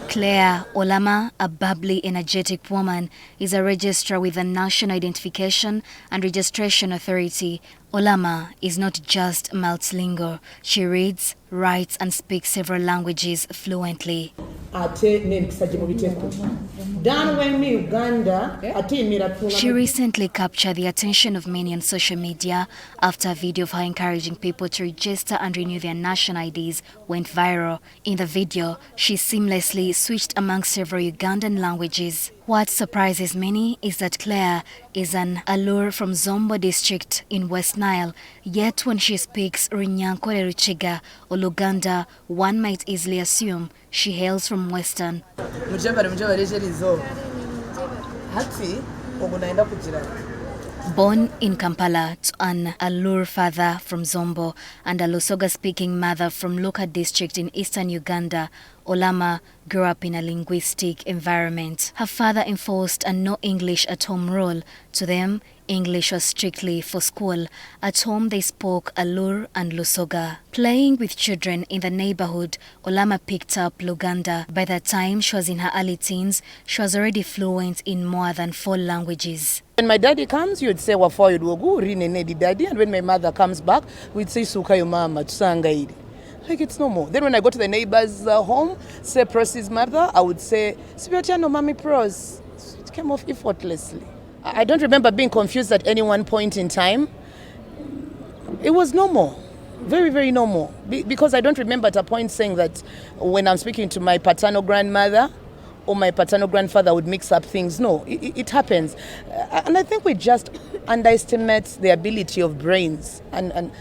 Claire Olama, a bubbly, energetic woman, is a registrar with the National Identification and Registration Authority. Olama is not just multilingual. She reads, writes and speaks several languages fluently. She recently captured the attention of many on social media after a video of her encouraging people to register and renew their national IDs went viral. In the video, she seamlessly switched among several Ugandan languages. What surprises many is that Claire is an Alur from Zombo district in West Nile, yet when she speaks Runyankore Ruchiga or Luganda, one might easily assume she hails from Western. Born in Kampala to an Alur father from Zombo and a Lusoga-speaking mother from Luka district in eastern Uganda, Olama grew up in a linguistic environment. Her father enforced a no English at home rule. To them, English was strictly for school. At home, they spoke Alur and Lusoga. Playing with children in the neighborhood, Olama picked up Luganda. By the time she was in her early teens, she was already fluent in more than 4 languages. When my daddy comes, you'd say Wafoy Wogu, Rinene daddy, and when my mother comes back, we'd say Sukayo mama, Tsangaidi. Like it's no more. Then when I go to the neighbor's home, say Pros's mother, I would say, Sibiotiano Mami Pros. It came off effortlessly. I don't remember being confused at any one point in time. It was normal. Very, very normal. Because I don't remember at a point saying that when I'm speaking to my paternal grandmother or my paternal grandfather would mix up things. No, it happens. And I think we just underestimate the ability of brains and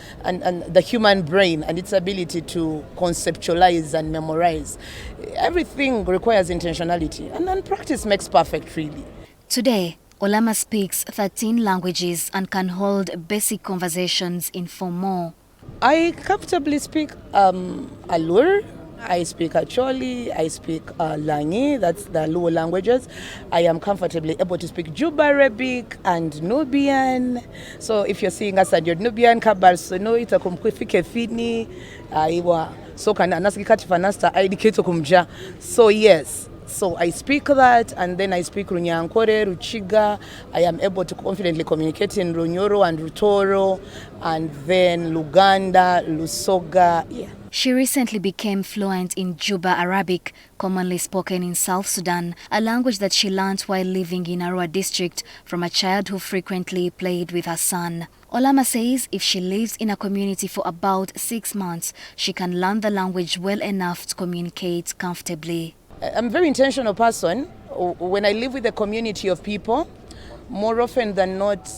the human brain and its ability to conceptualize and memorize. Everything requires intentionality, and then practice makes perfect, really. Today, Olama speaks 13 languages and can hold basic conversations in 4 more. I comfortably speak Alur, I speak Acholi, I speak Langi, that's the Luo languages. I am comfortably able to speak Juba Arabic and Nubian. So if you're seeing us at your Nubian, Kabal Sono, Itakumkwifike Fini, Iwa, so can Anaskikati Fanasta, Idiketo Kumja. So yes. So I speak that, and then I speak Runyankore, Ruchiga. I am able to confidently communicate in Runyoro and Rutoro, and then Luganda, Lusoga, yeah. She recently became fluent in Juba Arabic, commonly spoken in South Sudan, a language that she learnt while living in Arua district from a child who frequently played with her son. Olama says if she lives in a community for about 6 months, she can learn the language well enough to communicate comfortably. I'm a very intentional person. When I live with a community of people, more often than not,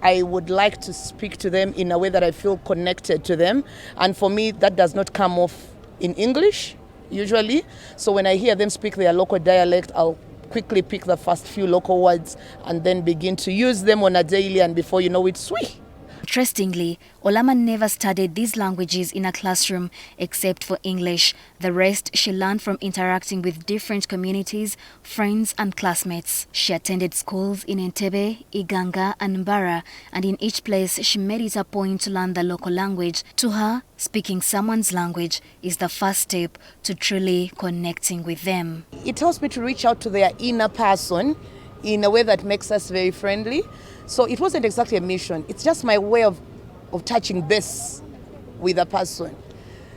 I would like to speak to them in a way that I feel connected to them. And for me, that does not come off in English, usually. So when I hear them speak their local dialect, I'll quickly pick the first few local words and then begin to use them on a daily, and before you know it, sweet. Interestingly, Olama never studied these languages in a classroom except for English. The rest she learned from interacting with different communities, friends and classmates. She attended schools in Entebbe, Iganga and Mbara, and in each place she made it a point to learn the local language. To her, speaking someone's language is the first step to truly connecting with them. It helps me to reach out to their inner person in a way that makes us very friendly. So it wasn't exactly a mission. It's just my way of touching base with a person.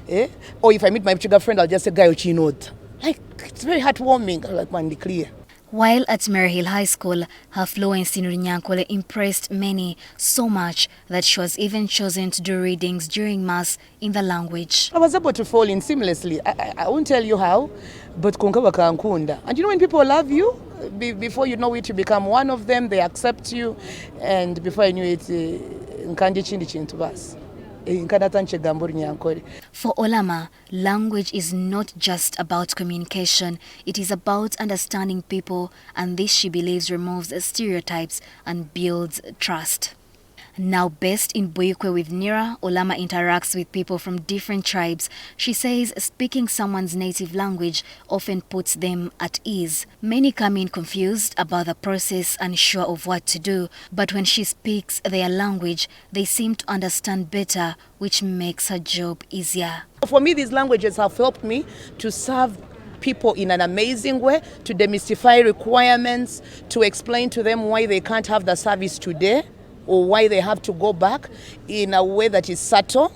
Eh? Or if I meet my Chiga friend, I'll just say, Guy Uchinot. Like, it's very heartwarming, like man, clear. While at Maryhill High School, her fluency in Runyankole impressed many so much that she was even chosen to do readings during Mass in the language. I was able to fall in seamlessly. I won't tell you how, but kunkabaka ankunda. And you know when people love you, before you know it, you become one of them, they accept you, and before I knew it, nkandi chindi chintu basi. For Olama, language is not just about communication, it is about understanding people, and this she believes removes stereotypes and builds trust. Now based in Buikwe with NIRA, Olama interacts with people from different tribes. She says speaking someone's native language often puts them at ease. Many come in confused about the process, unsure of what to do, but when she speaks their language, they seem to understand better, which makes her job easier. For me, these languages have helped me to serve people in an amazing way, to demystify requirements, to explain to them why they can't have the service today, or why they have to go back in a way that is subtle,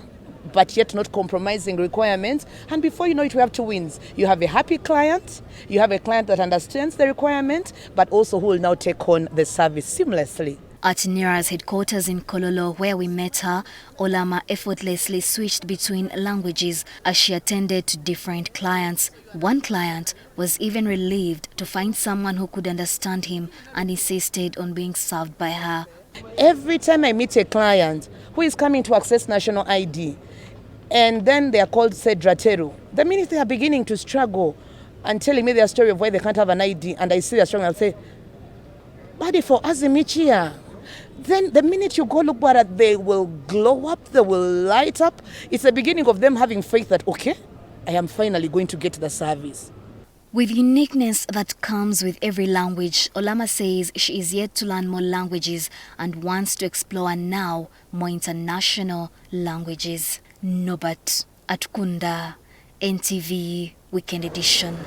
but yet not compromising requirements. And before you know it, we have two wins. You have a happy client, you have a client that understands the requirement, but also who will now take on the service seamlessly. At NIRA's headquarters in Kololo, where we met her, Olama effortlessly switched between languages as she attended to different clients. One client was even relieved to find someone who could understand him and insisted on being served by her. Every time I meet a client who is coming to access national ID, and then they are called Sedrateru, the minute they are beginning to struggle and telling me their story of why they can't have an ID, and I see their struggle, I'll say, "Buddy, for Azimichia." Then the minute you go look at it, they will glow up, they will light up. It's the beginning of them having faith that, okay, I am finally going to get the service. With uniqueness that comes with every language, Olama says she is yet to learn more languages and wants to explore now more international languages. Nobat Atkunda, NTV Weekend Edition.